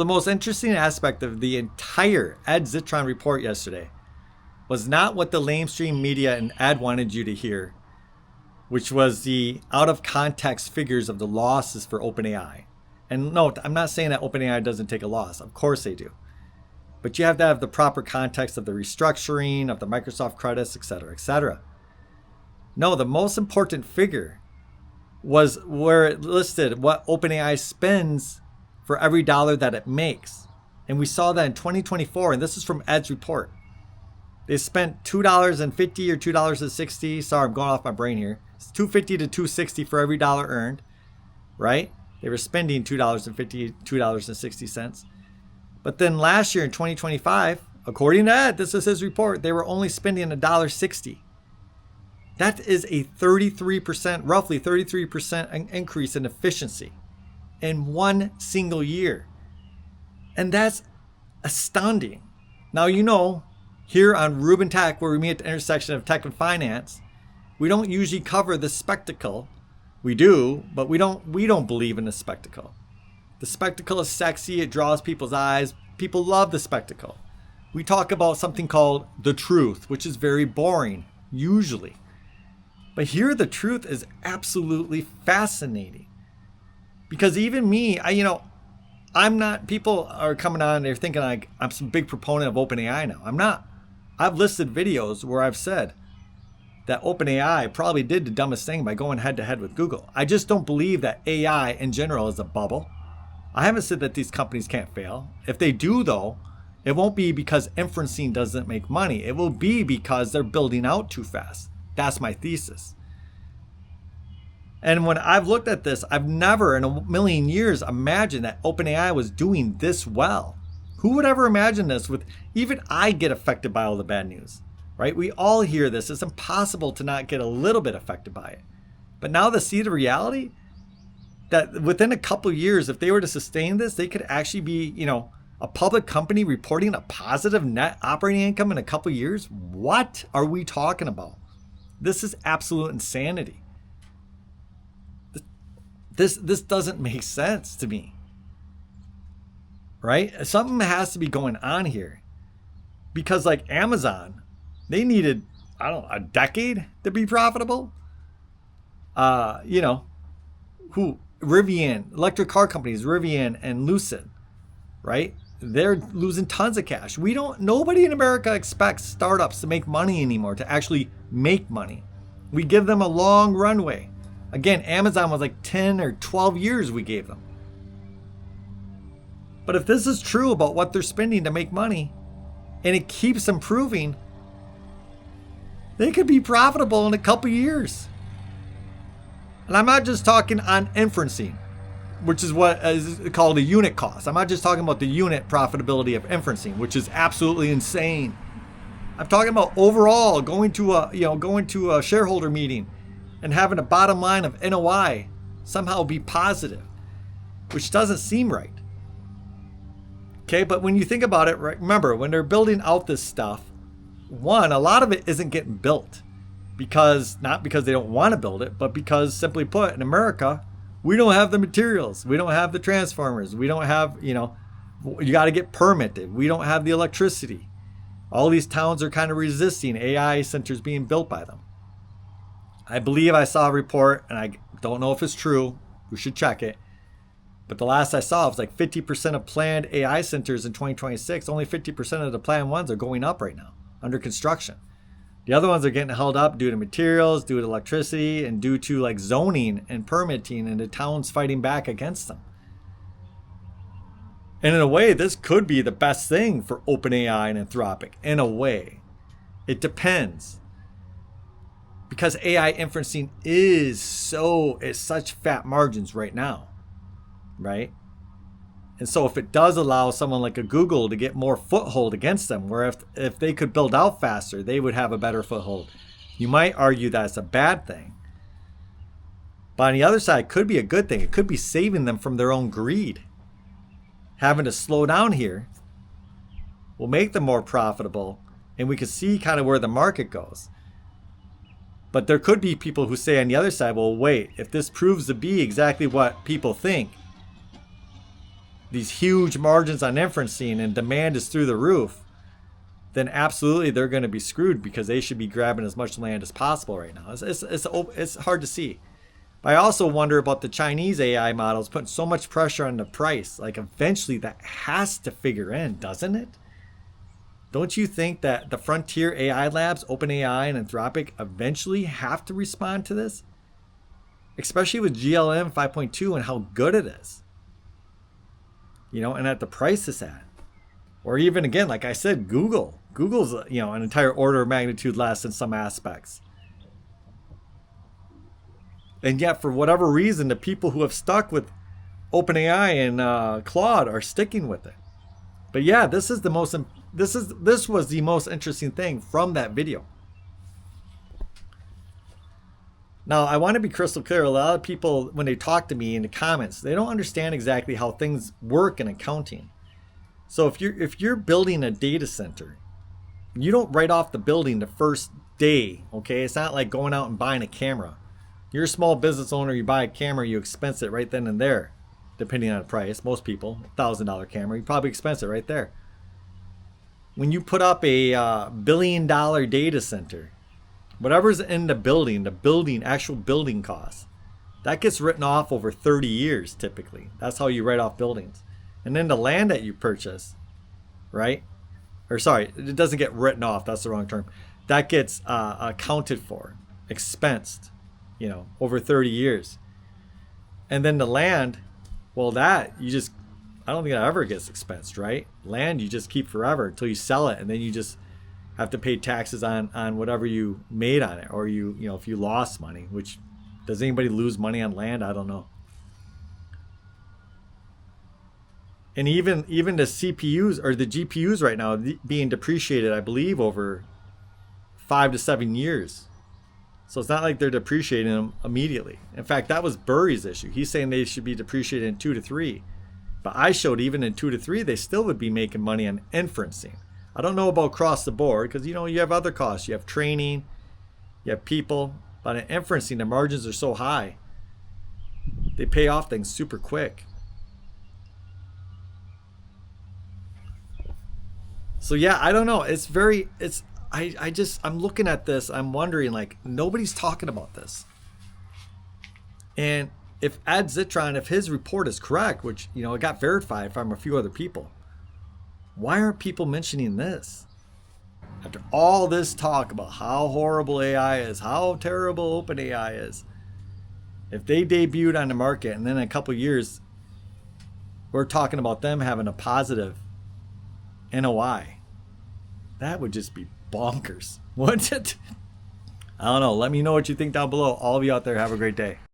The most interesting aspect of the entire Ed Zitron report yesterday was not what the lamestream media and Ed wanted you to hear, which was the out of context figures of the losses for OpenAI. And note, I'm not saying that OpenAI doesn't take a loss. Of course they do. But you have to have the proper context of the restructuring, of the Microsoft credits, et cetera, et cetera. No, the most important figure was where it listed what OpenAI spends for every dollar that it makes. And we saw that in 2024, and this is from Ed's report. They spent $2.50 or $2.60. Sorry, I'm going off my brain here. It's $2.50 to $2.60 for every dollar earned, right? They were spending $2.50, $2.60. But then last year in 2025, according to Ed, this is his report, they were only spending $1.60. That is a 33%, roughly 33% increase in efficiency in one single year. And that's astounding. Now, you know, here on Ruben Tech, where we meet at the intersection of tech and finance, we don't usually cover the spectacle. We do, but we don't believe in the spectacle. The spectacle is sexy. It draws people's eyes. People love the spectacle. We talk about something called the truth, which is very boring, usually. But here the truth is absolutely fascinating. Because even me, I'm not, people are coming on, they're thinking like I'm some big proponent of OpenAI now. I'm not. I've listed videos where I've said that OpenAI probably did the dumbest thing by going head to head with Google. I just don't believe that AI in general is a bubble. I haven't said that these companies can't fail. If they do, though, it won't be because inferencing doesn't make money. It will be because they're building out too fast. That's my thesis. And when I've looked at this, I've never in a million years imagined that OpenAI was doing this well. Who would ever imagine this? Even I get affected by all the bad news, right? We all hear this. It's impossible to not get a little bit affected by it. But now to see the reality, that within a couple of years, if they were to sustain this, they could actually be, a public company reporting a positive net operating income in a couple of years. What are we talking about? This is absolute insanity. This doesn't make sense to me, right? Something has to be going on here, because like Amazon, they needed, a decade to be profitable. Rivian, electric car companies, Rivian and Lucid, right? They're losing tons of cash. Nobody in America expects startups to make money anymore, to actually make money. We give them a long runway. Again, Amazon was like 10 or 12 years we gave them. But if this is true about what they're spending to make money, and it keeps improving, they could be profitable in a couple years. And I'm not just talking on inferencing, which is what is called a unit cost. I'm not just talking about the unit profitability of inferencing, which is absolutely insane. I'm talking about overall going to a shareholder meeting and having a bottom line of NOI somehow be positive, which doesn't seem right. Okay, but when you think about it, right, remember, when they're building out this stuff, one, a lot of it isn't getting built. Not because they don't want to build it, but because, simply put, in America, we don't have the materials. We don't have the transformers. We don't have, you got to get permitted. We don't have the electricity. All these towns are kind of resisting AI centers being built by them. I believe I saw a report, and I don't know if it's true. We should check it. But the last I saw, it was like 50% of planned AI centers in 2026. Only 50% of the planned ones are going up right now, under construction. The other ones are getting held up due to materials, due to electricity, and due to like zoning and permitting, and the towns fighting back against them. And in a way, this could be the best thing for OpenAI and Anthropic. In a way. It depends. Because AI inferencing is such fat margins right now. Right? And so if it does allow someone like a Google to get more foothold against them, where if they could build out faster, they would have a better foothold. You might argue that's a bad thing. But on the other side, it could be a good thing. It could be saving them from their own greed. Having to slow down here will make them more profitable, and we can see kind of where the market goes. But there could be people who say on the other side, well, wait, if this proves to be exactly what people think, these huge margins on inferencing and demand is through the roof, then absolutely they're going to be screwed because they should be grabbing as much land as possible right now. It's hard to see. But I also wonder about the Chinese AI models putting so much pressure on the price. Like eventually that has to figure in, doesn't it? Don't you think that the frontier AI labs, OpenAI and Anthropic, eventually have to respond to this? Especially with GLM 5.2 and how good it is. You know, and at the price it's at. Or even again, like I said, Google's, you know, an entire order of magnitude less in some aspects. And yet, for whatever reason, the people who have stuck with OpenAI and Claude are sticking with it. But yeah, this was the most interesting thing from that video. Now, I want to be crystal clear. A lot of people, when they talk to me in the comments, they don't understand exactly how things work in accounting. So if you're building a data center, you don't write off the building the first day, okay? It's not like going out and buying a camera. You're a small business owner, you buy a camera, you expense it right then and there, depending on the price. Most people, $1,000 camera, you probably expense it right there. When you put up a $1 billion data center, whatever's in the building, actual building costs, that gets written off over 30 years typically. That's how you write off buildings. And then the land that you purchase, right? Or sorry, it doesn't get written off. That's the wrong term. That gets accounted for, expensed, you know, over 30 years. And then the land, well, that you just, I don't think that ever gets expensed, right? Land you just keep forever until you sell it, and then you just have to pay taxes on whatever you made on it, or you know, if you lost money. Which, does anybody lose money on land? I don't know. And even the CPUs or the GPUs right now being depreciated, I believe, over 5 to 7 years. So it's not like they're depreciating them immediately. In fact, that was Burry's issue. He's saying they should be depreciated in 2 to 3. But I showed even in 2 to 3, they still would be making money on inferencing. I don't know about across the board because, you know, you have other costs. You have training, you have people. But in inferencing, the margins are so high. They pay off things super quick. So yeah, I don't know. I'm looking at this. I'm wondering, like, nobody's talking about this. And if Ed Zitron, if his report is correct, which, you know, it got verified from a few other people, why aren't people mentioning this? After all this talk about how horrible AI is, how terrible OpenAI is, if they debuted on the market and then in a couple of years, we're talking about them having a positive NOI, that would just be bonkers, wouldn't it? I don't know. Let me know what you think down below. All of you out there, have a great day.